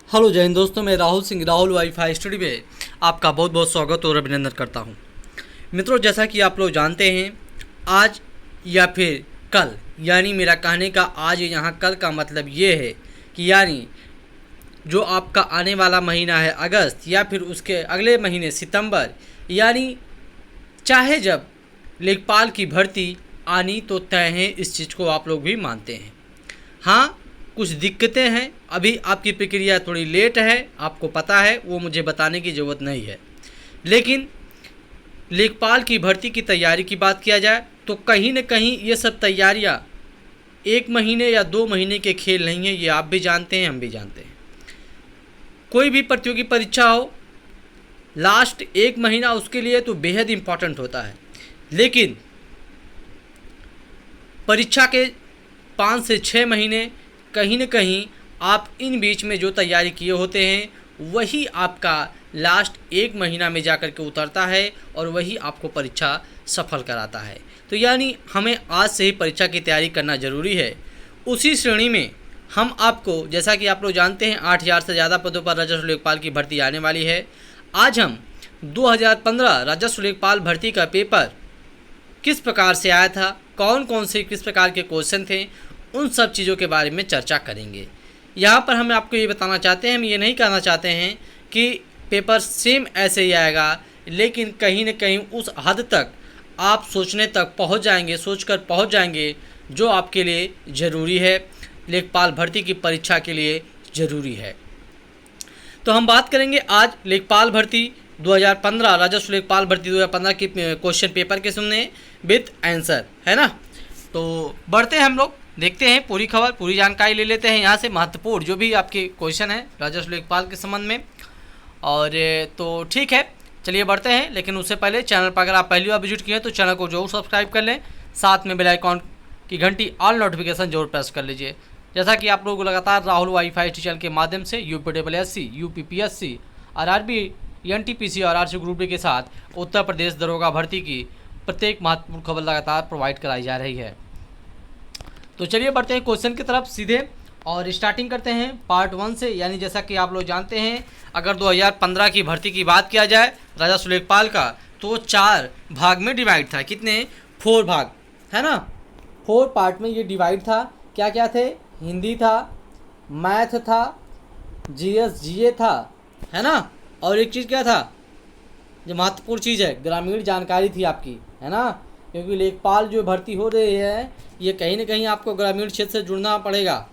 Hello जय हिंद दोस्तों, मैं राहुल सिंह राहुल वाईफाई स्टडी में आपका बहुत बहुत स्वागत और अभिनंदन करता हूं। मित्रों, जैसा कि आप लोग जानते हैं, आज या फिर कल, यानी मेरा कहने का आज यहाँ कल का मतलब ये है कि यानी जो आपका आने वाला महीना है अगस्त या फिर उसके अगले महीने सितंबर, यानी चाहे जब लेखपाल की भर्ती आनी तो तय है, इस चीज़ को आप लोग भी मानते हैं। हाँ, कुछ दिक्कतें हैं, अभी आपकी प्रक्रिया थोड़ी लेट है, आपको पता है, वो मुझे बताने की ज़रूरत नहीं है। लेकिन लेखपाल की भर्ती की तैयारी की बात किया जाए तो कहीं न कहीं ये सब तैयारियाँ 1 महीने या 2 महीने के खेल नहीं है, ये आप भी जानते हैं, हम भी जानते हैं। कोई भी प्रतियोगी परीक्षा हो, लास्ट 1 महीना उसके लिए तो बेहद इम्पॉर्टेंट होता है। लेकिन परीक्षा के 5 से 6 महीने कहीं न कहीं आप इन बीच में जो तैयारी किए होते हैं वही आपका लास्ट 1 महीना में जाकर के उतरता है और वही आपको परीक्षा सफल कराता है। तो यानी हमें आज से ही परीक्षा की तैयारी करना ज़रूरी है। उसी श्रेणी में हम आपको, जैसा कि आप लोग जानते हैं, 8000 से ज़्यादा पदों पर राजस्व लेखपाल की भर्ती आने वाली है। आज हम 2015 राजस्व लेखपाल भर्ती का पेपर किस प्रकार से आया था, कौन कौन से किस प्रकार के क्वेश्चन थे, उन सब चीज़ों के बारे में चर्चा करेंगे। यहाँ पर हम आपको ये बताना चाहते हैं, हम ये नहीं कहना चाहते हैं कि पेपर सेम ऐसे ही आएगा, लेकिन कहीं न कहीं उस हद तक आप सोचने तक पहुँच जाएंगे, सोचकर पहुँच जाएंगे जो आपके लिए ज़रूरी है, लेखपाल भर्ती की परीक्षा के लिए ज़रूरी है। तो हम बात करेंगे आज लेखपाल भर्ती 2015 राजस्व लेखपाल भर्ती 2015 की क्वेश्चन पेपर के सुनने विथ आंसर, है ना। तो बढ़ते हैं, हम लोग देखते हैं पूरी खबर, पूरी जानकारी ले लेते हैं यहाँ से, महत्वपूर्ण जो भी आपके क्वेश्चन हैं राजस्व लेखपाल के संबंध में। और तो ठीक है, चलिए बढ़ते हैं। लेकिन उससे पहले चैनल पर अगर आप पहली बार विजिट किए हैं तो चैनल को जरूर सब्सक्राइब कर लें, साथ में बेल आइकॉन की घंटी ऑल नोटिफिकेशन जरूर प्रेस कर लीजिए। जैसा कि आप लोग लगातार राहुल वाईफाई चैनल के माध्यम से यूपीएससी, यूपीपीएससी, आरआरबी, एनटीपीसी और आरसी ग्रुप डी के साथ उत्तर प्रदेश दरोगा भर्ती की प्रत्येक महत्वपूर्ण खबर लगातार प्रोवाइड कराई जा रही है। तो चलिए बढ़ते हैं क्वेश्चन की तरफ सीधे और स्टार्टिंग करते हैं पार्ट 1 से। यानी जैसा कि आप लोग जानते हैं, अगर 2015 की भर्ती की बात किया जाए राजस्व लेखपाल का, तो 4 भाग में डिवाइड था। कितने? 4 भाग, है ना। 4 पार्ट में ये डिवाइड था। क्या क्या थे? हिंदी था, मैथ था, जीएस जीए था, है ना। और एक चीज़ क्या था जो महत्वपूर्ण चीज़ है, ग्रामीण जानकारी थी आपकी, है ना। क्योंकि लेखपाल जो भर्ती हो रही है ये कहीं न कहीं आपको ग्रामीण क्षेत्र से जुड़ना पड़ेगा,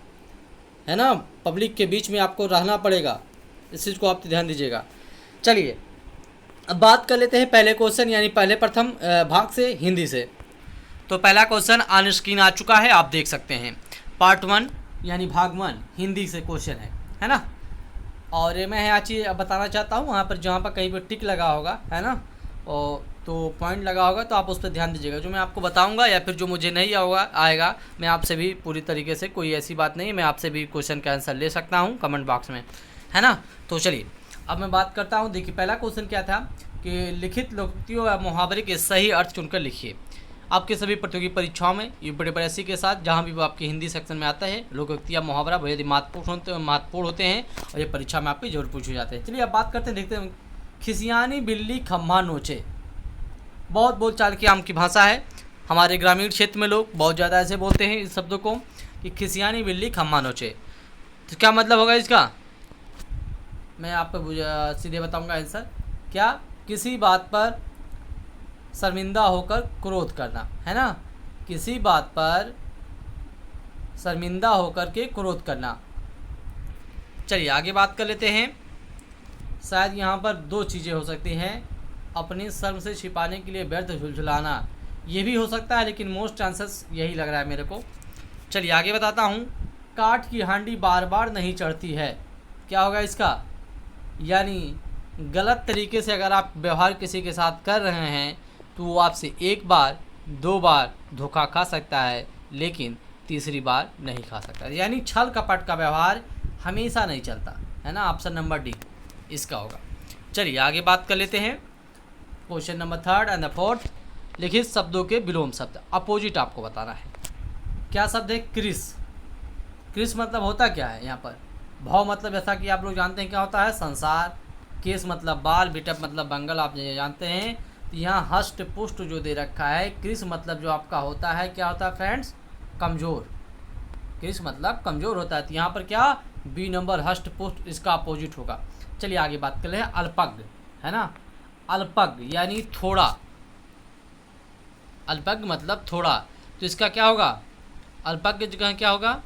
है ना। पब्लिक के बीच में आपको रहना पड़ेगा, इस चीज़ को आप ध्यान दीजिएगा। चलिए अब बात कर लेते हैं पहले क्वेश्चन, यानी पहले प्रथम भाग से, हिंदी से। तो पहला क्वेश्चन ऑन स्क्रीन आ चुका है, आप देख सकते हैं। पार्ट 1 यानी भाग 1 हिंदी से क्वेश्चन है ना। और मैं आज चीज़ बताना चाहता हूँ, वहाँ पर जहाँ पर कहीं पर टिक लगा होगा, है ना, और तो पॉइंट लगा होगा, तो आप उस पर ध्यान दीजिएगा। जो मैं आपको बताऊंगा या फिर जो मुझे नहीं आएगा, मैं आपसे भी पूरी तरीके से, कोई ऐसी बात नहीं है, मैं आपसे भी क्वेश्चन का आंसर ले सकता हूं कमेंट बॉक्स में, है ना। तो चलिए अब मैं बात करता हूं। देखिए पहला क्वेश्चन क्या था कि लिखित लोकोक्तियों या मुहावरे के सही अर्थ चुनकर लिखिए। आपके सभी प्रतियोगी परीक्षाओं में यूपीएससी के साथ जहाँ भी आपके हिंदी सेक्शन में आता है, लोकोक्ति या मुहावरा बेहद महत्वपूर्ण होते हैं और ये परीक्षा में आपकी जरूर पूछे जाते हैं। चलिए अब बात करते हैं, देखते हैं। खिसियानी बिल्ली खम्भा नोचे, बहुत बोलचाल की आम की भाषा है। हमारे ग्रामीण क्षेत्र में लोग बहुत ज़्यादा ऐसे बोलते हैं इस शब्दों को कि खिसियानी बिल्ली खम्भा नोचे। तो क्या मतलब होगा इसका? मैं आपको सीधे बताऊंगा आंसर। क्या? किसी बात पर शर्मिंदा होकर क्रोध करना, है ना। किसी बात पर शर्मिंदा होकर के क्रोध करना। चलिए आगे बात कर लेते हैं। शायद यहाँ पर 2 चीज़ें हो सकती हैं। अपनी शर्म से छिपाने के लिए व्यर्थ झुलझुलाना, ये भी हो सकता है, लेकिन मोस्ट चांसेस यही लग रहा है मेरे को। चलिए आगे बताता हूँ। काठ की हांडी बार बार नहीं चढ़ती है, क्या होगा इसका? यानी गलत तरीके से अगर आप व्यवहार किसी के साथ कर रहे हैं तो वो आपसे 1 बार 2 बार धोखा खा सकता है, लेकिन तीसरी बार नहीं खा सकता। यानी छल कपट का व्यवहार हमेशा नहीं चलता, है ना। ऑप्शन नंबर डी इसका होगा। चलिए आगे बात कर लेते हैं। क्वेश्चन नंबर 3 एंड 4, लिखित शब्दों के विलोम शब्द, अपोजिट आपको बताना है। क्या शब्द है? क्रिस। क्रिस मतलब होता क्या है यहाँ पर? भव मतलब जैसा कि आप लोग जानते हैं क्या होता है, संसार। केस मतलब बाल, बिटअप मतलब बंगल, आप ये जानते हैं। तो यहाँ हष्ट पुष्ट जो दे रखा है, कृष मतलब जो आपका होता है क्या होता है फ्रेंड्स, कमज़ोर। कृष मतलब कमज़ोर होता है। तो यहाँ पर क्या, बी नंबर हष्ट पुष्ट इसका अपोजिट होगा। चलिए आगे बात कर ले हैं, अल्पज्ञ, है ना। अल्पज्ञ यानी थोड़ा, अल्पज्ञ मतलब थोड़ा, तो इसका क्या होगा, अल्पज्ञ जगह क्या होगा,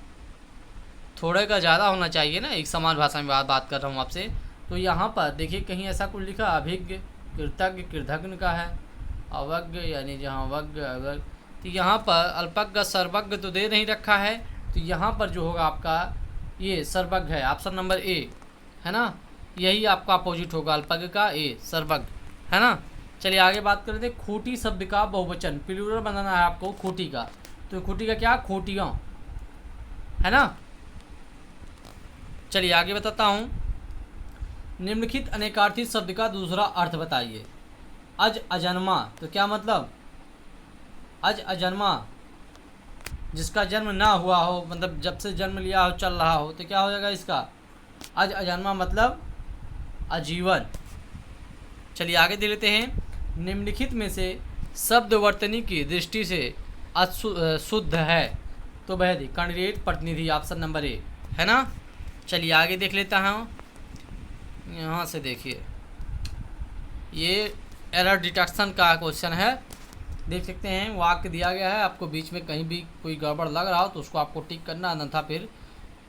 थोड़े का ज़्यादा होना चाहिए ना, एक समान भाषा में बात कर रहा हूँ आपसे। तो यहाँ पर देखिए कहीं ऐसा कुछ लिखा, अभिज्ञ, कृतज्ञ, कृतघ्न का है, अवज्ञ यानी जहाँ अवज्ञ अवज्ञ। तो यहाँ पर अल्पज्ञ सर्वज्ञ तो दे नहीं रखा है, तो यहाँ पर जो होगा आपका ये सर्वज्ञ है, ऑप्शन नंबर ए, है ना। यही आपका अपोजिट होगा अल्पज्ञ का, ए सर्वज्ञ, है ना। चलिए आगे बात कर लेते हैं, खूंटी शब्द का बहुवचन, प्लूरल बनाना है आपको खूंटी का। तो खूंटी का क्या, खूंटियाँ, है ना। चलिए आगे बताता हूँ, निम्नलिखित अनेकार्थी शब्द का दूसरा अर्थ बताइए। अज अजन्मा, तो क्या मतलब, अज अजन्मा जिसका जन्म ना हुआ हो, मतलब जब से जन्म लिया हो चल रहा हो, तो क्या हो जाएगा इसका, अज अजन्मा मतलब आजीवन। चलिए आगे दे लेते हैं, निम्नलिखित में से शब्द वर्तनी की दृष्टि से शुद्ध है, तो वह कैंडिडेट प्रतिनिधि, ऑप्शन नंबर ए, है ना। चलिए आगे देख लेता हूँ, यहाँ से देखिए ये एरर डिटेक्शन का क्वेश्चन है, देख सकते हैं वाक्य दिया गया है, आपको बीच में कहीं भी कोई गड़बड़ लग रहा हो तो उसको आपको टिक करना, अन्यथा फिर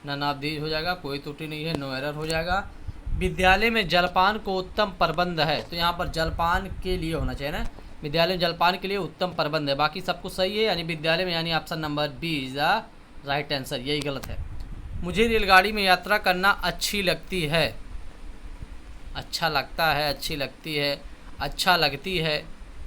नानाबदीज हो जाएगा, कोई त्रुटि नहीं है, नो एरर हो जाएगा। विद्यालय में जलपान को उत्तम प्रबंध है, तो यहाँ पर जलपान के लिए होना चाहिए ना, विद्यालय में जलपान के लिए उत्तम प्रबंध है, बाकी सब कुछ सही है, यानी विद्यालय में, यानी option number B is the right answer, यही गलत है। मुझे रेलगाड़ी में यात्रा करना अच्छी लगती है, अच्छा लगता है, अच्छी लगती है, अच्छा लगती है,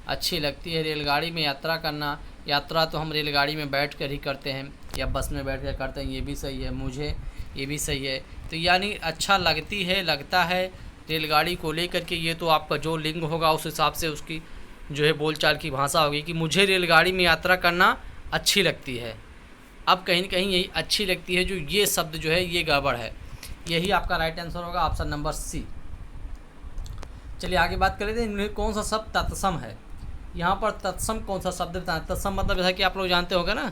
अच्छी लगती है रेलगाड़ी में यात्रा करना। यात्रा तो हम रेलगाड़ी में बैठ कर ही करते हैं या बस में बैठ कर करते हैं, ये भी सही है, मुझे ये भी सही है। तो यानी अच्छा लगती है, लगता है रेलगाड़ी को लेकर के, ये तो आपका जो लिंग होगा उस हिसाब से उसकी जो है बोलचाल की भाषा होगी कि मुझे रेलगाड़ी में यात्रा करना अच्छी लगती है। अब कहीं न कहीं यही अच्छी लगती है, जो ये शब्द जो है ये गड़बड़ है, यही आपका राइट आंसर होगा, ऑप्शन नंबर सी। चलिए आगे बात कर लेते हैं, इनमें कौन सा शब्द तत्सम है। यहाँ पर तत्सम कौन सा शब्द बताएं, तत्सम मतलब जैसा कि आप लोग जानते होंगे ना,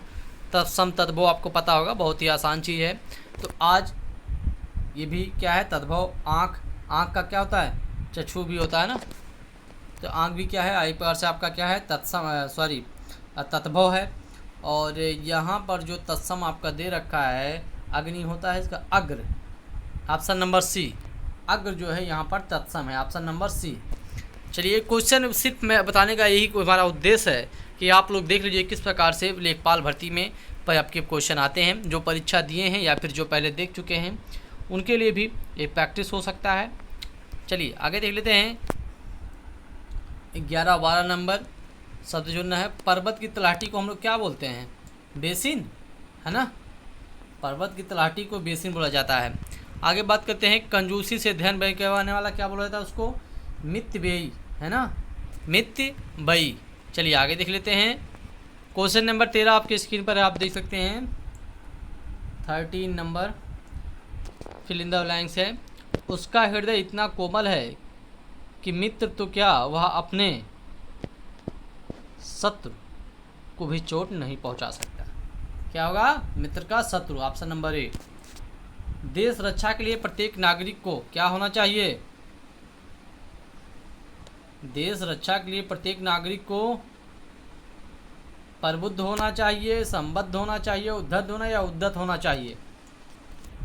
तत्सम तद्भव आपको पता होगा, बहुत ही आसान चीज़ है। तो आज ये भी क्या है, तद्भव, आँख, आँख का क्या होता है, चक्षु भी होता है ना, तो आँख भी क्या है, आई प्रकार से आपका क्या है, तत्सम, सॉरी तद्भव है। और यहाँ पर जो तत्सम आपका दे रखा है, अग्नि होता है, इसका अग्र, ऑप्शन नंबर सी, अग्र जो है यहाँ पर तत्सम है, ऑप्शन नंबर सी। चलिए क्वेश्चन सिर्फ मैं बताने का यही हमारा उद्देश्य है कि आप लोग देख लीजिए किस प्रकार से लेखपाल भर्ती में पर आपके क्वेश्चन आते हैं, जो परीक्षा दिए हैं या फिर जो पहले देख चुके हैं उनके लिए भी एक प्रैक्टिस हो सकता है। चलिए आगे देख लेते हैं, 11-12 नंबर शब्द चुनना है। पर्वत की तलहटी को हम लोग क्या बोलते हैं, बेसिन, है ना, पर्वत की तलहटी को बेसिन बोला जाता है। आगे बात करते हैं, कंजूसी से ध्यान व्यय करवाने वाला क्या बोला जाता है उसको, मित्त व्ययी, है ना, मित्त व्ययी। चलिए आगे देख लेते हैं, क्वेश्चन नंबर 13 आपके स्क्रीन पर आप देख सकते हैं, 13 number fill in the blanks है। उसका हृदय इतना कोमल है कि मित्र तो क्या वह अपने शत्रु को भी चोट नहीं पहुंचा सकता। क्या होगा, मित्र का शत्रु, ऑप्शन नंबर ए। देश रक्षा के लिए प्रत्येक नागरिक को क्या होना चाहिए, देश रक्षा के लिए प्रत्येक नागरिक को प्रबुद्ध होना चाहिए, संबद्ध होना चाहिए, उद्धत होना या उद्धत होना चाहिए,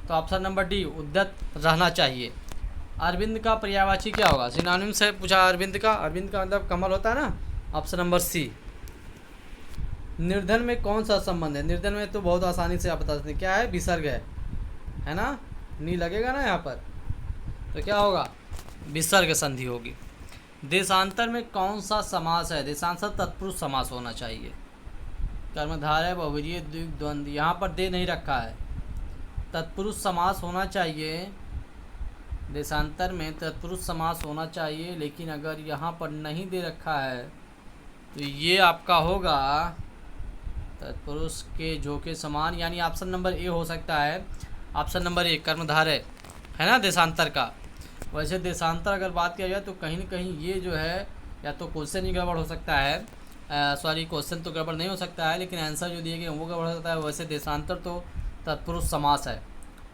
तो ऑप्शन नंबर डी, उद्धत रहना चाहिए। अरविंद का पर्यायवाची क्या होगा, सिनोनिम से पूछा अरविंद का मतलब कमल होता है ना, ऑप्शन नंबर सी। निर्धन में कौन सा संबंध है, निर्धन में तो बहुत आसानी से आप बता सकते हैं, क्या है, विसर्ग है ना, नी लगेगा ना यहाँ पर, तो क्या होगा, विसर्ग संधि होगी। देशांतर में कौन सा समास है, देशांतर तत्पुरुष समास होना चाहिए, कर्मधारय बहुवचन द्विगु, यहाँ पर दे नहीं रखा है, तत्पुरुष समास होना चाहिए, देशांतर में तत्पुरुष समास होना चाहिए, लेकिन अगर यहाँ पर नहीं दे रखा है तो ये आपका होगा तत्पुरुष के जो के समान, यानी ऑप्शन नंबर ए हो सकता है, ऑप्शन नंबर ए कर्मधारय। है ना, देशांतर का। वैसे देशांतर अगर बात किया जाए तो कहीं न कहीं ये जो है या तो क्वेश्चन ही गड़बड़ हो सकता है, सॉरी क्वेश्चन तो गड़बड़ नहीं हो सकता है, लेकिन आंसर जो दिए गए वो गड़बड़ हो सकता है। वैसे देशांतर तो तत्पुरुष समास है।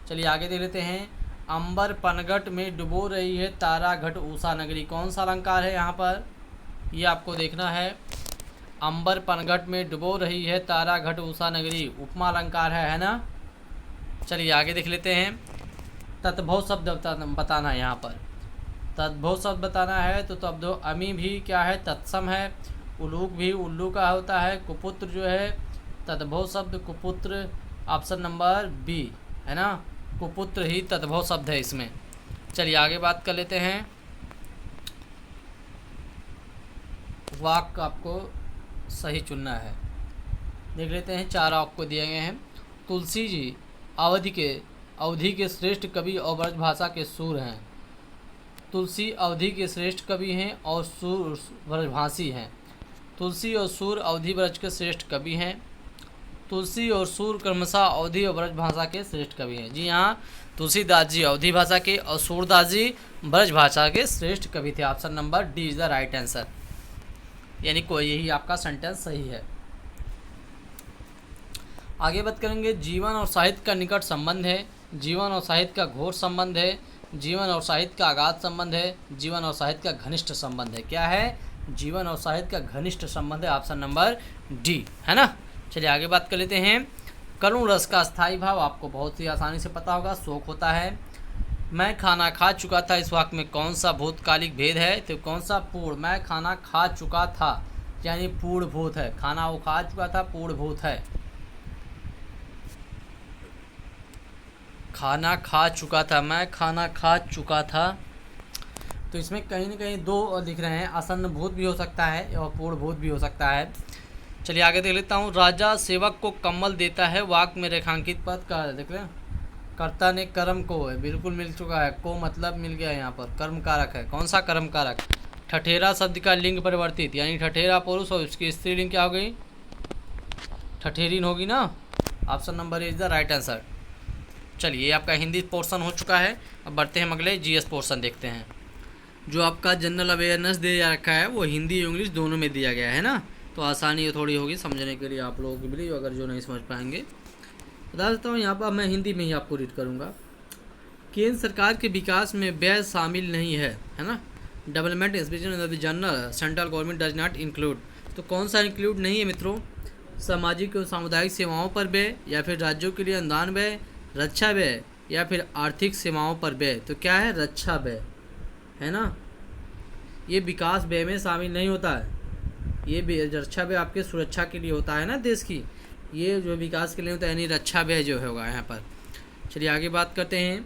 चलिए आगे देख लेते हैं। अंबर पनघट में डुबो रही है तारा घट उषा नगरी, कौन सा अलंकार है यहाँ पर, ये आपको देखना है। अंबर पनघट में डुबो रही है तारा घट उषा नगरी, उपमा अलंकार है ना। चलिए आगे देख लेते हैं। तद्भव शब्द बताना है यहाँ पर, तद्भव शब्द बताना है तो तद्भव अमी भी क्या है, तत्सम है। उलूक भी उल्लू का होता है। कुपुत्र जो है तद्भव शब्द कुपुत्र, ऑप्शन नंबर बी है ना, कुपुत्र ही तद्भव शब्द है इसमें। चलिए आगे बात कर लेते हैं। वाक्य आपको सही चुनना है, देख लेते हैं। 4 आपको दिए गए हैं। तुलसी जी अवधि के श्रेष्ठ कवि और ब्रजभाषा के सूर हैं। तुलसी अवधि के श्रेष्ठ कवि हैं और सूर ब्रजभाषी हैं। तुलसी और सूर अवधि ब्रज के श्रेष्ठ कवि हैं। तुलसी और सूर क्रमशः अवधि और ब्रज भाषा के श्रेष्ठ कवि हैं। जी हाँ, तुलसीदास जी अवधि भाषा के और सूरदास जी ब्रज भाषा के श्रेष्ठ कवि थे। Option number D is the right answer, यानी कोई यही आपका सेंटेंस सही है। आगे बात करेंगे। जीवन और साहित्य का निकट संबंध है, जीवन और साहित्य का घोर संबंध है, जीवन और साहित्य का अगाध संबंध है, जीवन और साहित्य का घनिष्ठ संबंध है। क्या है, जीवन और साहित्य का घनिष्ठ संबंध है। ऑप्शन नंबर डी है ना। चलिए आगे बात कर लेते हैं। करुण रस का स्थायी भाव आपको बहुत ही आसानी से पता होगा, शोक होता है। मैं खाना खा चुका था, इस वाक्य में कौन सा भूतकालिक भेद है, तो कौन सा पूर्ण, मैं खाना खा चुका था यानी पूर्ण भूत है, खाना वो खा चुका था पूर्ण भूत है। खाना खा चुका था, मैं खाना खा चुका था, तो इसमें कहीं ना कहीं 2 दिख रहे हैं, आसन्न भूत भी हो सकता है और पूर्ण भूत भी हो सकता है। चलिए आगे देख लेता हूँ। राजा सेवक को कम्बल देता है, वाक्य में रेखांकित पद का देख रहे हैं। कर्ता ने कर्म को है, बिल्कुल मिल चुका है, को मतलब मिल गया यहाँ पर, कर्म कारक है। कौन सा कर्म कारक, ठठेरा शब्द का लिंग परिवर्तित, यानी ठठेरा पुरुष और उसकी स्त्रीलिंग क्या हो गई, ठठेरीन होगी ना। Option number is the right answer. चलिए ये आपका हिंदी पोर्शन हो चुका है। अब बढ़ते हैं अगले जीएस पोर्शन देखते हैं। जो आपका जनरल अवेयरनेस दिया रखा है वो हिंदी और इंग्लिश दोनों में दिया गया है ना, तो आसानी थोड़ी होगी समझने के लिए आप लोगों के लिए, अगर जो नहीं समझ पाएंगे। बता देता हूँ यहाँ पर, मैं हिंदी में ही आपको रीड करूँगा। केंद्र सरकार के विकास में व्यय शामिल नहीं है, है ना। Development expenditure general central government does not include, तो कौन सा इंक्लूड नहीं है मित्रों, सामाजिक और सामुदायिक सेवाओं पर व्यय, या फिर राज्यों के लिए अनुदान व्यय, रक्षा व्यय, या फिर आर्थिक सेवाओं पर व्यय। तो क्या है, रक्षा व्यय है ना, ये विकास व्यय में शामिल नहीं होता है। ये रक्षा व्यय आपके सुरक्षा के लिए होता है ना देश की, ये जो विकास के लिए होता है यानी रक्षा व्यय जो होगा यहाँ पर। चलिए आगे बात करते हैं।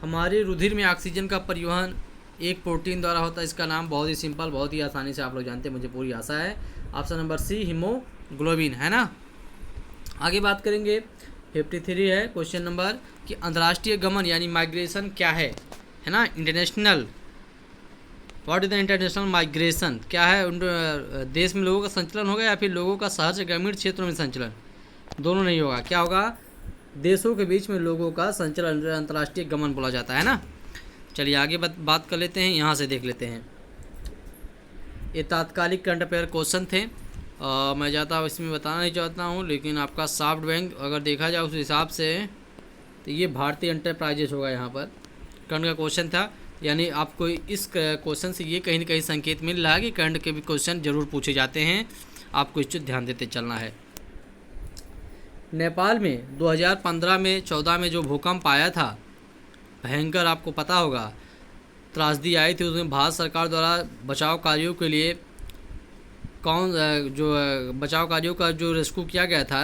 हमारे रुधिर में ऑक्सीजन का परिवहन एक प्रोटीन द्वारा होता है, इसका नाम बहुत ही सिंपल, बहुत ही आसानी से आप लोग जानते हैं, मुझे पूरी आशा है। ऑप्शन नंबर सी हीमोग्लोबिन है ना। आगे बात करेंगे 53 है क्वेश्चन नंबर कि अंतर्राष्ट्रीय गमन यानी माइग्रेशन क्या है ना। International, what is the international migration, क्या है, देश में लोगों का संचलन होगा या फिर लोगों का शहर से ग्रामीण क्षेत्रों में संचलन, दोनों नहीं होगा। क्या होगा, देशों के बीच में लोगों का संचलन अंतर्राष्ट्रीय गमन बोला जाता है ना। चलिए आगे बात कर लेते हैं, यहाँ से देख लेते हैं। ये तात्कालिक करंट अफेयर क्वेश्चन थे, मैं ज़्यादा इसमें बताना नहीं चाहता हूँ, लेकिन आपका सॉफ्ट बैंक अगर देखा जाए उस हिसाब से तो ये भारतीय एंटरप्राइजेज होगा, यहाँ पर करंट का क्वेश्चन था। यानी आपको इस क्वेश्चन से ये कहीं ना कहीं संकेत मिल रहा है कि करंट के भी क्वेश्चन जरूर पूछे जाते हैं, आपको इस चीज़ ध्यान देते चलना है। नेपाल में 2015 में 14 में जो भूकंप आया था, भयंकर, आपको पता होगा, त्रासदी आई थी, उसमें भारत सरकार द्वारा बचाव कार्यों के लिए बचाव कार्यों का जो रेस्क्यू किया गया था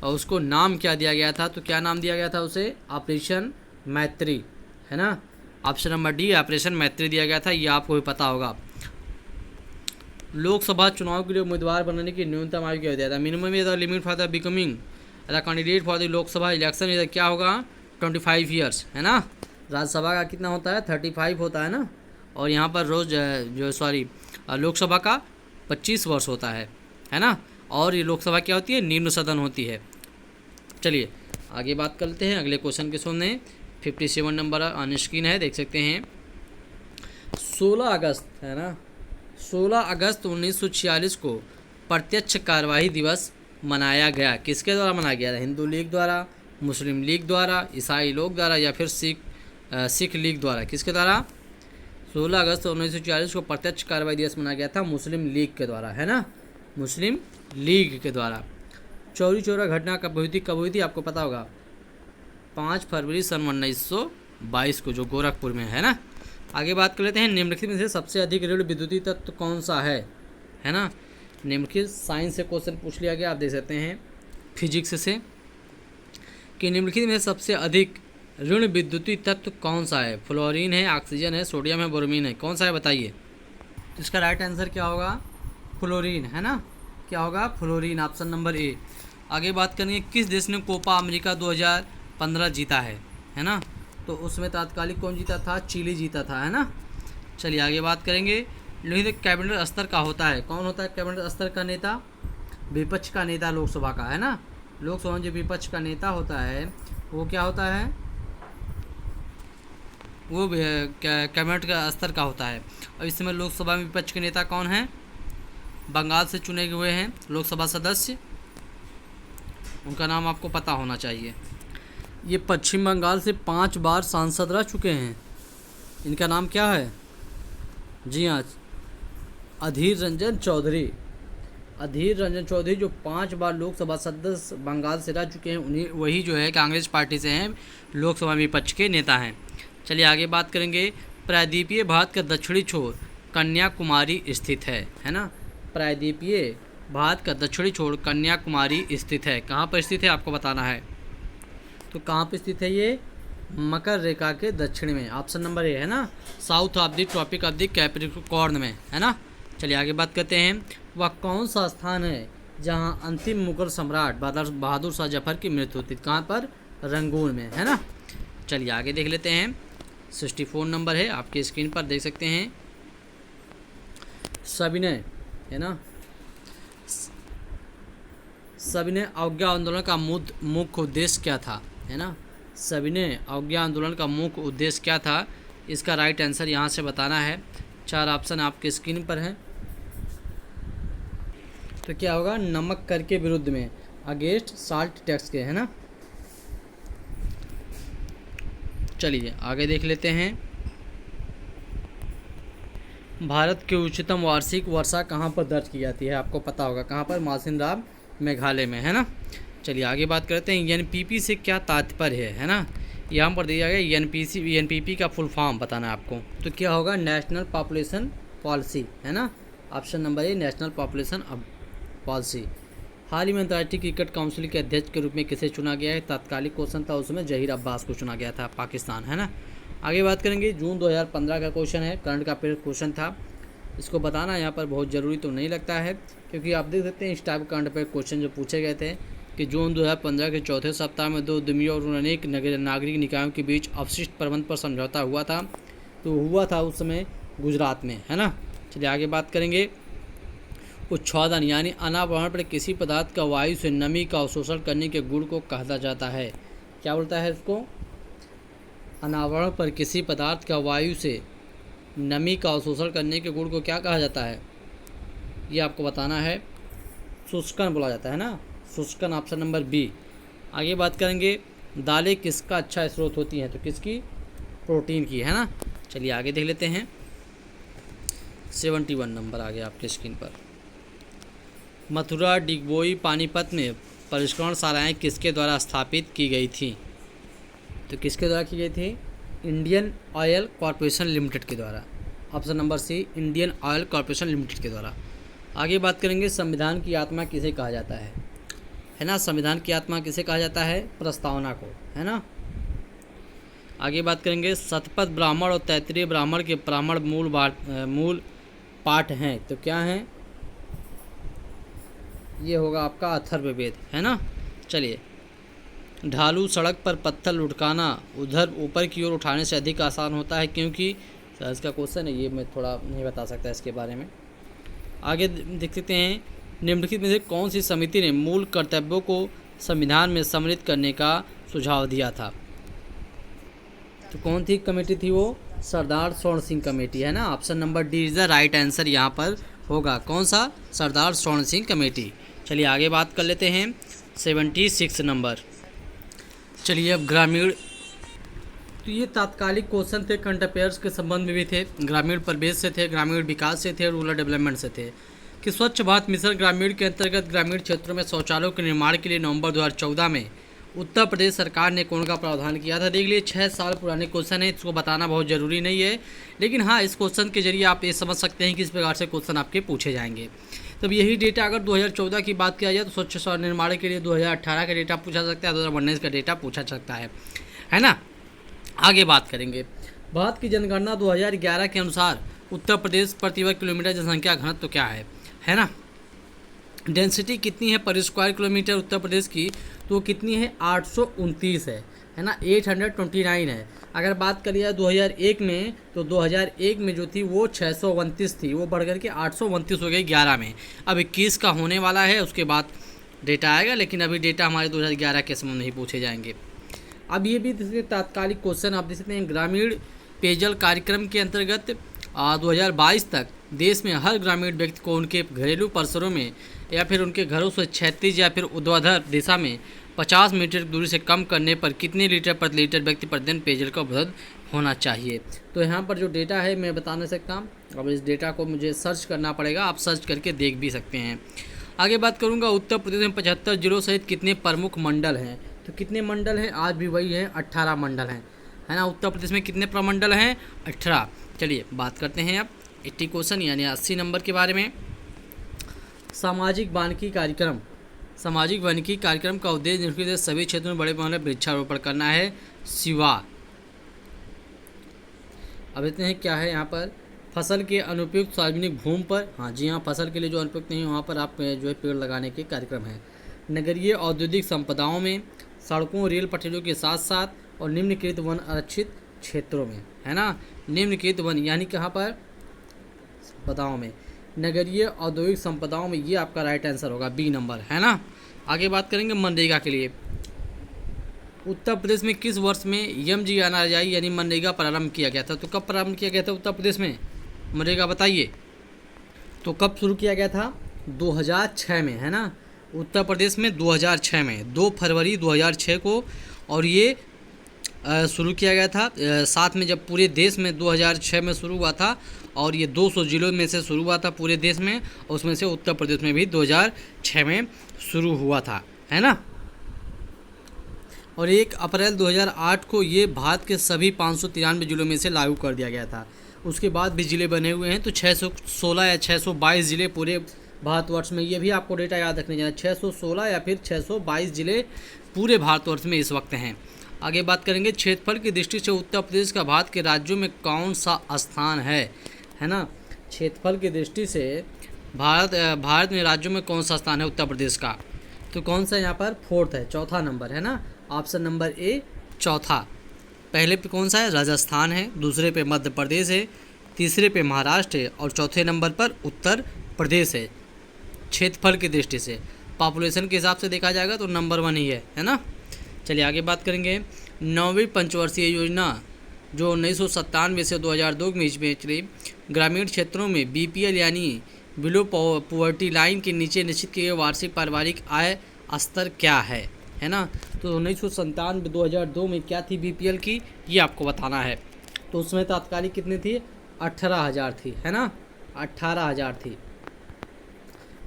और उसको नाम क्या दिया गया था, तो क्या नाम दिया गया था उसे, ऑपरेशन मैत्री है ना। ऑप्शन नंबर डी ऑपरेशन मैत्री दिया गया था, ये आपको भी पता होगा। लोकसभा चुनाव के लिए उम्मीदवार बनने की न्यूनतम आयु क्या दिया था, minimum is the limit for the becoming the candidate for the Lok Sabha election इधर क्या होगा, 25 ईयर्स है ना। राज्यसभा का कितना होता है, 35 होता है ना, और यहाँ पर लोकसभा का 25 वर्ष होता है ना। और ये लोकसभा क्या होती है, निम्न सदन होती है। चलिए आगे बात करते हैं, अगले क्वेश्चन के सुनने। 57 नंबर ऑन स्क्रीन है, देख सकते हैं। 16 अगस्त है ना, 16 अगस्त 1946 को प्रत्यक्ष कार्यवाही दिवस मनाया गया। किसके द्वारा मनाया गया? हिंदू लीग द्वारा, मुस्लिम लीग द्वारा, ईसाई लोग द्वारा या फिर सिख लीग द्वारा? किसके द्वारा? 16 अगस्त 1946 को प्रत्यक्ष कार्रवाई दिवस मनाया गया था मुस्लिम लीग के द्वारा, है ना, मुस्लिम लीग के द्वारा। चौरी चौरा घटना कब हुई थी आपको पता होगा? 5 फरवरी सन 1922 को, जो गोरखपुर में है ना। आगे बात कर लेते हैं, निम्नलिखित में से सबसे अधिक ऋण विद्युतीय तत्व कौन सा है ना। निम्नलिखित साइंस से क्वेश्चन पूछ लिया गया, आप देख सकते हैं फिजिक्स से, कि निम्नलिखित में सबसे अधिक ऋण विद्युतीय तत्व कौन सा है? फ्लोरीन है, ऑक्सीजन है, सोडियम है, ब्रोमीन है? कौन सा है बताइए। तो इसका राइट आंसर क्या होगा? फ्लोरीन, है ना। क्या होगा? फ्लोरीन, ऑप्शन नंबर ए। आगे बात करेंगे, किस देश ने कोपा अमेरिका 2015 जीता है ना। तो उसमें तात्कालिक कौन जीता था? चिली जीता था, है ना। चलिए आगे बात करेंगे, निम्नलिखित कैबिनेट स्तर का होता है। कौन होता है कैबिनेट स्तर का नेता? विपक्ष का नेता लोकसभा का, है ना। लोकसभा में जो विपक्ष का नेता होता है वो क्या होता है? वो कैबिनेट का स्तर का होता है। और इस समय लोकसभा में विपक्ष के नेता कौन हैं? बंगाल से चुने हुए हैं लोकसभा सदस्य, उनका नाम आपको पता होना चाहिए। ये पश्चिम बंगाल से 5 बार सांसद रह चुके हैं। इनका नाम क्या है? जी हाँ, अधीर रंजन चौधरी। अधीर रंजन चौधरी जो 5 बार लोकसभा सदस्य बंगाल से रह चुके हैं, उन्हीं वही जो है कांग्रेस पार्टी से हैं, लोकसभा विपक्ष के नेता हैं। चलिए आगे बात करेंगे, प्रायद्वीपीय भारत का दक्षिणी छोर कन्याकुमारी स्थित है ना। प्रायद्वीपीय भारत का दक्षिणी छोर कन्याकुमारी स्थित है। कहाँ पर स्थित है आपको बताना है। तो कहाँ पर स्थित है ये? मकर रेखा के दक्षिण में, ऑप्शन नंबर ए, है ना। South of the tropic of द कैप्रिकॉर्न में, है ना। चलिए आगे बात करते हैं, वह कौन सा स्थान है जहाँ अंतिम मुगल सम्राट बहादुर शाह जफर की मृत्यु हुई थी? कहाँ पर? रंगून में, है ना। चलिए आगे देख लेते हैं, 64 नंबर है आपके स्क्रीन पर, देख सकते हैं। सविनय, है ना, सविनय अवज्ञा आंदोलन का मुख्य उद्देश्य क्या था, है ना। सविनय अवज्ञा आंदोलन का मुख्य उद्देश्य क्या था? इसका राइट आंसर यहाँ से बताना है। 4 ऑप्शन आपके स्क्रीन पर हैं। तो क्या होगा? नमक कर के विरुद्ध में, अगेंस्ट साल्ट टैक्स के, है ना। चलिए आगे देख लेते हैं, भारत की उच्चतम वार्षिक वर्षा कहाँ पर दर्ज की जाती है? आपको पता होगा कहाँ पर? मासिनराम, मेघालय में, है ना। चलिए आगे बात करते हैं, एनपीपी से क्या तात्पर्य है ना। यहाँ पर दिया गया एनपीपी का फुल फॉर्म बताना है आपको। तो क्या होगा? नेशनल पॉपुलेशन पॉलिसी, है ना। Option number A, national population policy. हाल ही में अंतर्राष्ट्रीय क्रिकेट काउंसिल के अध्यक्ष के रूप में किसे चुना गया है? तात्कालिक क्वेश्चन था, उसमें जहीर अब्बास को चुना गया था, पाकिस्तान, है ना। आगे बात करेंगे, जून 2015 का क्वेश्चन है, करंट का क्वेश्चन था। इसको बताना यहाँ पर बहुत ज़रूरी तो नहीं लगता है, क्योंकि आप देख सकते हैं इस टाइप करंट पे क्वेश्चन जो पूछे गए थे कि जून 2015 के चौथे सप्ताह में 2 उद्यमियों और अनेक नागरिक निकायों के बीच अपशिष्ट प्रबंध पर समझौता हुआ था। तो हुआ था उस समय गुजरात में, है ना। चलिए आगे बात करेंगे, उच्छादन यानी अनावरण पर किसी पदार्थ का वायु से नमी का अवशोषण करने के गुण को कहा जाता है। क्या बोलता है इसको? अनावरण पर किसी पदार्थ का वायु से नमी का अवशोषण करने के गुण को क्या कहा जाता है? ये आपको बताना है। शुष्कन बोला जाता है ना, शुष्कन, ऑप्शन नंबर बी। आगे बात करेंगे, दालें किसका अच्छा स्रोत होती हैं? तो किसकी? प्रोटीन की, है ना। चलिए आगे देख लेते हैं, 71 नंबर आ गया आपके स्क्रीन पर। मथुरा, डिगबोई, पानीपत में परिष्करण शालाएँ किसके द्वारा स्थापित की गई थी? तो किसके द्वारा की गई थी? इंडियन ऑयल कॉरपोरेशन लिमिटेड के द्वारा, option number C, Indian Oil Corporation Limited के द्वारा। आगे बात करेंगे, संविधान की आत्मा किसे कहा जाता है ना। संविधान की आत्मा किसे कहा जाता है? प्रस्तावना को, है ना। आगे बात करेंगे, शतपथ ब्राह्मण और तैत्तिरीय ब्राह्मण के ब्राह्मण मूल पाठ हैं, तो क्या हैं? ये होगा आपका अथर्ववेद, है ना। चलिए, ढालू सड़क पर पत्थर लुढ़काना उधर ऊपर की ओर उठाने से अधिक आसान होता है, क्योंकि इसका क्वेश्चन है, ये मैं थोड़ा नहीं बता सकता इसके बारे में। आगे देख सकते हैं, निम्नलिखित में से कौन सी समिति ने मूल कर्तव्यों को संविधान में सम्मिलित करने का सुझाव दिया था? तो कौन थी कमेटी थी वो? सरदार स्वर्ण सिंह कमेटी, है ना। Option number D is the right answer यहाँ पर होगा। कौन सा? सरदार स्वर्ण सिंह कमेटी। चलिए आगे बात कर लेते हैं 76 नंबर। चलिए अब ग्रामीण, तो ये तात्कालिक क्वेश्चन थे, करंट अफेयर्स के संबंध में भी थे, ग्रामीण परिवेश से थे, ग्रामीण विकास से थे, रूरल डेवलपमेंट से थे। कि स्वच्छ भारत मिशन ग्रामीण के अंतर्गत ग्रामीण क्षेत्रों में शौचालयों के निर्माण के लिए नवंबर 2014 में उत्तर प्रदेश सरकार ने कौन का प्रावधान किया था? देख लीजिए 6 साल पुराने क्वेश्चन है, इसको बताना बहुत ज़रूरी नहीं है, लेकिन हाँ इस क्वेश्चन के जरिए आप ये समझ सकते हैं कि इस प्रकार से क्वेश्चन आपके पूछे जाएंगे। तब यही डेटा अगर 2014 की बात किया जाए तो स्वच्छ शौचालय निर्माण के लिए 2018 का डेटा पूछा सकता है, 2019 का डेटा पूछा सकता है ना। आगे बात करेंगे। भारत की जनगणना 2011 के अनुसार उत्तर प्रदेश प्रति वर्ग किलोमीटर जनसंख्या घनत्व क्या है ना। डेंसिटी कितनी है पर स्क्वायर किलोमीटर उत्तर प्रदेश की? तो कितनी है? 829 है ना, 829 है। अगर बात करिए 2001 में, तो 2001 में जो थी वो 629 थी, वो बढ़ करके 829 हो गई 11 में। अब 21 का होने वाला है, उसके बाद डेटा आएगा, लेकिन अभी डेटा हमारे 2011 के समय नहीं पूछे जाएंगे। अब ये भी तात्कालिक क्वेश्चन आप देख सकते हैं। ग्रामीण पेयजल कार्यक्रम के अंतर्गत 2022 तक देश में हर ग्रामीण व्यक्ति को उनके घरेलू परिसरों में या फिर उनके घरों से क्षैतिज या फिर ऊर्ध्वाधर दिशा में 50 मीटर की दूरी से कम करने पर कितने लीटर प्रति लीटर व्यक्ति प्रतिदिन पेयजल का उपलब्ध होना चाहिए? तो यहाँ पर जो डेटा है मैं बता नहीं सकता, अब इस डेटा को मुझे सर्च करना पड़ेगा, आप सर्च करके देख भी सकते हैं। आगे बात करूँगा उत्तर प्रदेश में 75 जिलों सहित कितने प्रमुख मंडल हैं? तो कितने मंडल हैं? आज भी वही हैं, 18 मंडल हैं, है ना। उत्तर प्रदेश में कितने प्रमंडल हैं? 18। चलिए बात करते हैं अब 80 क्वेश्चन यानी 80 नंबर के बारे में। सामाजिक वानिकी कार्यक्रम, सामाजिक वानिकी कार्यक्रम का उद्देश्य निम्नलिखित में सभी क्षेत्रों में बड़े पैमाने पर वृक्षारोपण करना है। शिवा। अब देखते हैं क्या है यहाँ पर। फसल के अनुपयुक्त सार्वजनिक भूमि पर, हाँ जी हाँ, फसल के लिए जो अनुपयुक्त नहीं वहाँ पर आप जो है पेड़ लगाने के कार्यक्रम है। नगरीय औद्योगिक संपदाओं में, सड़कों रेल पटरियों के साथ साथ और निम्नलिखित वन आरक्षित क्षेत्रों में, है ना। निम्नलिखित वन यानी कहाँ पर? संपदाओं में, नगरीय औद्योगिक संपदाओं में, ये आपका राइट आंसर होगा, बी नंबर, है ना। आगे बात करेंगे मनरेगा के लिए। उत्तर प्रदेश में किस वर्ष में MGNREGA यानी मनरेगा प्रारंभ किया गया था? तो कब प्रारंभ किया गया था उत्तर प्रदेश में मनरेगा, बताइए। तो कब शुरू किया गया था? 2006 में, है ना। उत्तर प्रदेश में 2006 में 2 फरवरी 2006 को, और ये शुरू किया गया था। साथ में जब पूरे देश में 2006 में शुरू हुआ था, और ये 200 जिलों में से शुरू हुआ था पूरे देश में, और उसमें से उत्तर प्रदेश में भी 2006 में शुरू हुआ था, है ना। और 1 अप्रैल 2008 को ये भारत के सभी 593 जिलों में से लागू कर दिया गया था। उसके बाद भी ज़िले बने हुए हैं, तो 616 या 622 ज़िले पूरे भारतवर्ष में, ये भी आपको डेटा याद रखने जाना, 616 या फिर 622 ज़िले पूरे भारतवर्ष में इस वक्त हैं। आगे बात करेंगे क्षेत्रफल की दृष्टि से उत्तर प्रदेश का भारत के राज्यों में कौन सा स्थान है ना। क्षेत्रफल की दृष्टि से भारत में राज्यों में कौन सा स्थान है उत्तर प्रदेश का? तो कौन सा यहाँ पर? 4th है, चौथा नंबर, है ना। ऑप्शन नंबर ए चौथा। पहले पे कौन सा है? राजस्थान है, दूसरे पे मध्य प्रदेश है, तीसरे पे महाराष्ट्र है, और चौथे नंबर पर उत्तर प्रदेश है। क्षेत्रफल की दृष्टि से, पॉपुलेशन के हिसाब से देखा जाएगा तो नंबर 1 ही है ना। चलिए आगे बात करेंगे। 9वीं पंचवर्षीय योजना जो 1997 से 2002 के बीच में चली, ग्रामीण क्षेत्रों में BPL यानी बिलो पॉवर्टी लाइन के नीचे निश्चित किए गए वार्षिक पारिवारिक आय स्तर क्या है ना। तो 1997 2002 में क्या थी BPL की, ये आपको बताना है। तो उसमें तात्कालिक कितनी थी? 18,000 थी, है ना, 18,000 थी।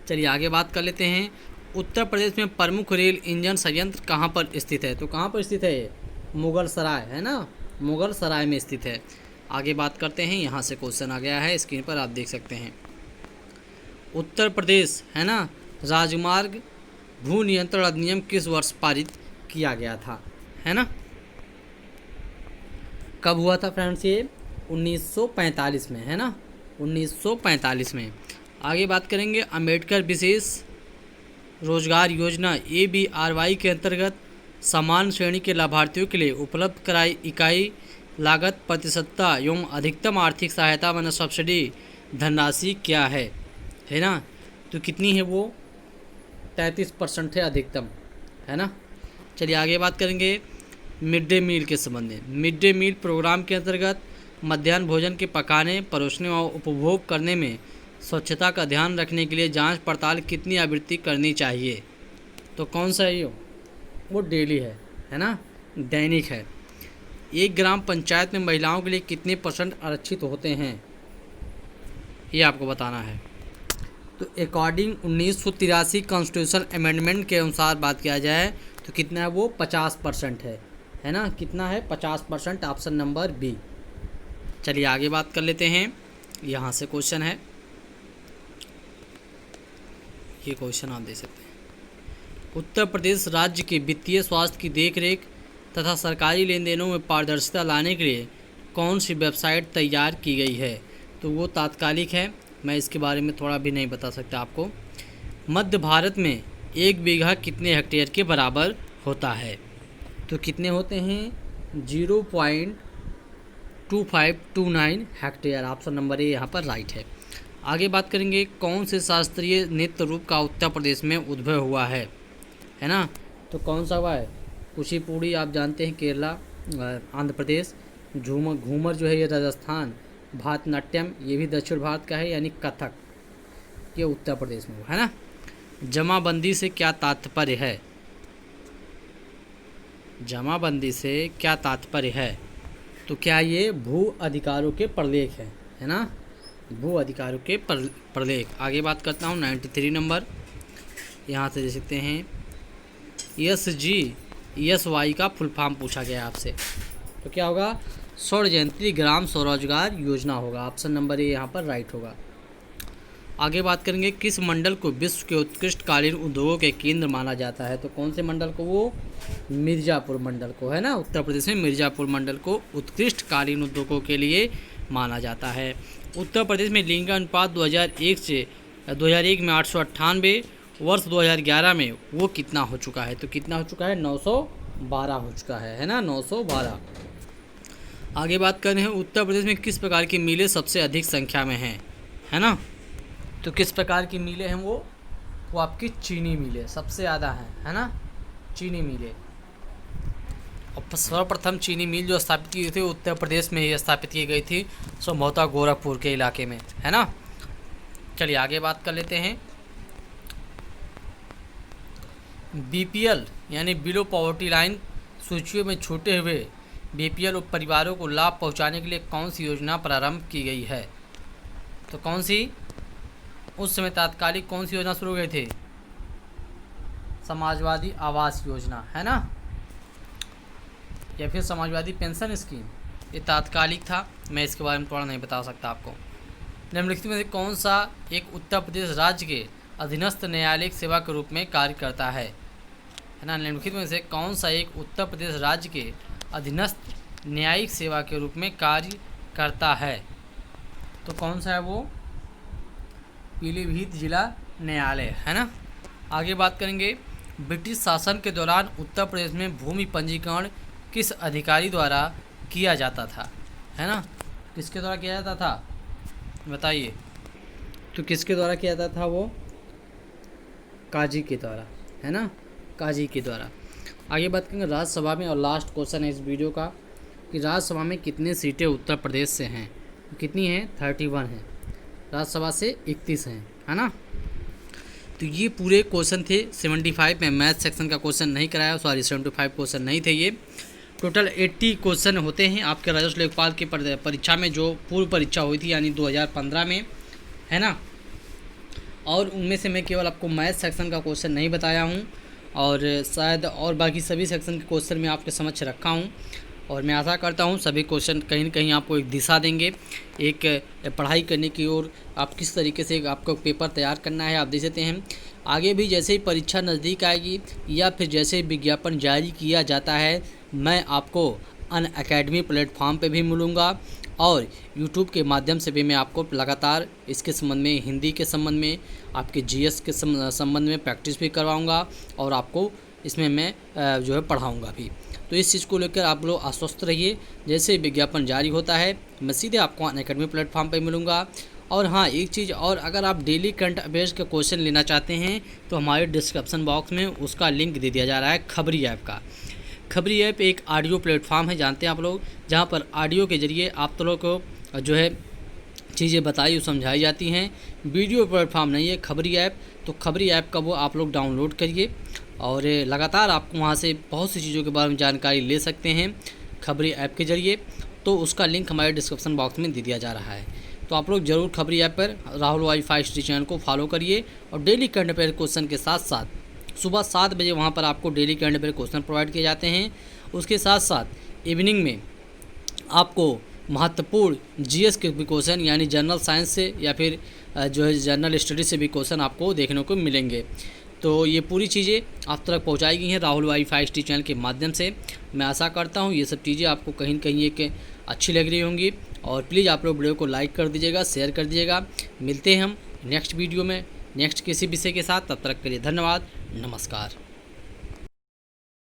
चलिए आगे बात कर लेते हैं। उत्तर प्रदेश में प्रमुख रेल इंजन संयंत्र कहाँ पर स्थित है? तो कहाँ पर स्थित है? मुगल सराय, है ना, मुगल सराय में स्थित है। आगे बात करते हैं, यहाँ से क्वेश्चन आ गया है, स्क्रीन पर आप देख सकते हैं। उत्तर प्रदेश, है ना, राजमार्ग भू नियंत्रण अधिनियम किस वर्ष पारित किया गया था, है ना। कब हुआ था फ्रेंड्स? ये 1945 में, है ना, 1945 में। आगे बात करेंगे अम्बेडकर विशेष रोजगार योजना ABRY के अंतर्गत समान श्रेणी के लाभार्थियों के लिए उपलब्ध कराई इकाई लागत प्रतिशतता एवं अधिकतम आर्थिक सहायता माना सब्सिडी धनराशि क्या है ना। तो कितनी है वो? 33% है अधिकतम, है ना। चलिए आगे बात करेंगे। मिड डे मील के संबंध में। मिड डे मील प्रोग्राम के अंतर्गत मध्याह्न भोजन के पकाने, परोसने और उपभोग करने में स्वच्छता का ध्यान रखने के लिए जांच पड़ताल कितनी आवृत्ति करनी चाहिए? तो कौन सा है ये? वो डेली है ना, दैनिक है। एक ग्राम पंचायत में महिलाओं के लिए कितने % आरक्षित होते हैं, ये आपको बताना है। तो अकॉर्डिंग 1983 कॉन्स्टिट्यूशन अमेंडमेंट के अनुसार बात किया जाए तो कितना है वो? 50% है ना। कितना है? 50%, ऑप्शन नंबर बी। चलिए आगे बात कर लेते हैं। यहाँ से क्वेश्चन है, ये क्वेश्चन आप देख सकते हैं। उत्तर प्रदेश राज्य के वित्तीय स्वास्थ्य की देखरेख तथा सरकारी लेन देनों में पारदर्शिता लाने के लिए कौन सी वेबसाइट तैयार की गई है? तो वो तात्कालिक है, मैं इसके बारे में थोड़ा भी नहीं बता सकता आपको। मध्य भारत में 1 बीघा कितने हेक्टेयर के बराबर होता है? तो कितने होते हैं? 0.2529 हेक्टेयर। ऑप्शन नंबर ए यहाँ पर राइट है। आगे बात करेंगे, कौन से शास्त्रीय नृत्य रूप का उत्तर प्रदेश में उद्भव हुआ है ना। तो कौन सा हुआ है? कुचिपुड़ी आप जानते हैं केरला, आंध्र प्रदेश। घूमर जो है ये राजस्थान। भारतनाट्यम ये भी दक्षिण भारत का है, यानी कथक ये उत्तर प्रदेश में है ना। जमाबंदी से क्या तात्पर्य है? जमाबंदी से क्या तात्पर्य है? तो क्या ये भू अधिकारों के प्रलेख है ना, भू अधिकारों के प्रलेख। आगे बात करता हूँ 93 नंबर, यहाँ से देख सकते हैं। SGSY का फुल फॉर्म पूछा गया आपसे, तो क्या होगा? सौर जयंती ग्राम स्वरोजगार योजना होगा। ऑप्शन नंबर ए यहाँ पर राइट होगा। आगे बात करेंगे, किस मंडल को विश्व के उत्कृष्ट कालीन उद्योगों के केंद्र माना जाता है? तो कौन से मंडल को? वो मिर्ज़ापुर मंडल को है ना। उत्तर प्रदेश में मिर्ज़ापुर मंडल को उत्कृष्ट कालीन उद्योगों के लिए माना जाता है। उत्तर प्रदेश में लिंग अनुपात 2001 में 898, वर्ष 2011 में वो कितना हो चुका है? तो कितना हो चुका है? 912 हो चुका है ना, 912। आगे बात कर रहे हैं, उत्तर प्रदेश में किस प्रकार की मिलें सबसे अधिक संख्या में हैं, है ना। तो किस प्रकार की मिलें हैं? वो आपकी चीनी मिलें सबसे ज़्यादा हैं, है ना, चीनी मिलें। और सर्वप्रथम चीनी मिल जो स्थापित की गई थी उत्तर प्रदेश में ही स्थापित की गई थी, संभवतः गोरखपुर के इलाके में, है ना। चलिए आगे बात कर लेते हैं। BPL यानी बिलो पॉवर्टी लाइन सूचियों में छूटे हुए BPL परिवारों को लाभ पहुंचाने के लिए कौन सी योजना प्रारंभ की गई है? तो कौन सी? उस समय तात्कालिक कौन सी योजना शुरू हुई थी? समाजवादी आवास योजना, है ना, या फिर समाजवादी पेंशन स्कीम। ये तात्कालिक था, मैं इसके बारे में थोड़ा नहीं बता सकता आपको। निम्नलिखित में से कौन सा एक उत्तर प्रदेश राज्य के अधीनस्थ न्यायालयिक सेवा के रूप में कार्य करता है ना। निम्नलिखित में से कौन सा एक उत्तर प्रदेश राज्य के अधीनस्थ न्यायिक सेवा के रूप में कार्य करता है? तो कौन सा है वो? पीलीभीत जिला न्यायालय, है ना। आगे बात करेंगे, ब्रिटिश शासन के दौरान उत्तर प्रदेश में भूमि पंजीकरण किस अधिकारी द्वारा किया जाता था, है ना। किसके द्वारा किया जाता था बताइए? तो किसके द्वारा किया जाता था? वो काजी के द्वारा, है ना, काजी के द्वारा। आगे बात करेंगे राज्यसभा में, और लास्ट क्वेश्चन है इस वीडियो का, कि राज्यसभा में कितनी सीटें उत्तर प्रदेश से हैं? कितनी हैं? 31 हैं। राज्यसभा से 31 हैं, है ना। तो ये पूरे क्वेश्चन थे 75 में। मैथ सेक्शन का क्वेश्चन नहीं कराया, सॉरी 75 क्वेश्चन नहीं थे ये। टोटल 80 क्वेश्चन होते हैं आपके राजस्व लेखपाल की परीक्षा में, जो पूर्व परीक्षा हुई थी यानी 2015 में, है ना। और उनमें से मैं केवल आपको मैथ सेक्शन का क्वेश्चन नहीं बताया हूँ, और शायद और बाकी सभी सेक्शन के क्वेश्चन मैं आपके समक्ष रखा हूँ। और मैं आशा करता हूँ सभी क्वेश्चन कहीं न कहीं आपको एक दिशा देंगे, एक पढ़ाई करने की ओर। आप किस तरीके से आपको पेपर तैयार करना है आप देख सकते हैं। आगे भी जैसे ही परीक्षा नज़दीक आएगी या फिर जैसे ही विज्ञापन जारी किया जाता है, मैं आपको अनअकैडमी प्लेटफॉर्म पे भी मिलूँगा, और यूट्यूब के माध्यम से भी मैं आपको लगातार इसके संबंध में, हिंदी के संबंध में, आपके GS के संबंध में प्रैक्टिस भी करवाऊँगा, और आपको इसमें मैं जो है पढ़ाऊँगा भी। तो इस चीज़ को लेकर आप लोग आश्वस्त रहिए। जैसे विज्ञापन जारी होता है मैं सीधे आपको अनअकैडमी प्लेटफॉर्म पर मिलूँगा। और हाँ, एक चीज़ और, अगर आप डेली करंट अफेयर्स के क्वेश्चन लेना चाहते हैं तो हमारे डिस्क्रिप्शन बॉक्स में उसका लिंक दे दिया जा रहा है, खबरी ऐप का। खबरी ऐप एक ऑडियो प्लेटफॉर्म है, जानते हैं आप लोग, जहाँ पर ऑडियो के ज़रिए आप लोगों को जो है चीज़ें बताई और समझाई जाती हैं। वीडियो प्लेटफॉर्म नहीं है खबरी ऐप। तो खबरी ऐप का वो आप लोग डाउनलोड करिए और लगातार आपको वहाँ से बहुत सी चीज़ों के बारे में जानकारी ले सकते हैं खबरी ऐप के ज़रिए। तो उसका लिंक हमारे डिस्क्रिप्शन बॉक्स में दे दिया जा रहा है। तो आप लोग ज़रूर खबरी ऐप पर राहुल वाईफाई स्टडी चैनल को फॉलो करिए और डेली करंट अफेयर क्वेश्चन के साथ साथ सुबह 7 बजे वहाँ पर आपको daily current affair question provide किए जाते हैं। उसके साथ साथ इवनिंग में आपको महत्वपूर्ण जीएस के भी क्वेश्चन यानी जनरल साइंस से या फिर जो है जनरल स्टडी से भी क्वेश्चन आपको देखने को मिलेंगे। तो ये पूरी चीज़ें आप तक पहुंचाई गई हैं राहुल वाईफाई स्टडी चैनल के माध्यम से। मैं आशा करता हूं ये सब चीज़ें आपको कहीं न कहीं एक अच्छी लग रही होंगी और प्लीज़ आप लोग वीडियो को लाइक कर दीजिएगा, शेयर कर दीजिएगा। मिलते हैं हम नेक्स्ट वीडियो में नेक्स्ट किसी विषय के साथ, तब तक के लिए धन्यवाद, नमस्कार।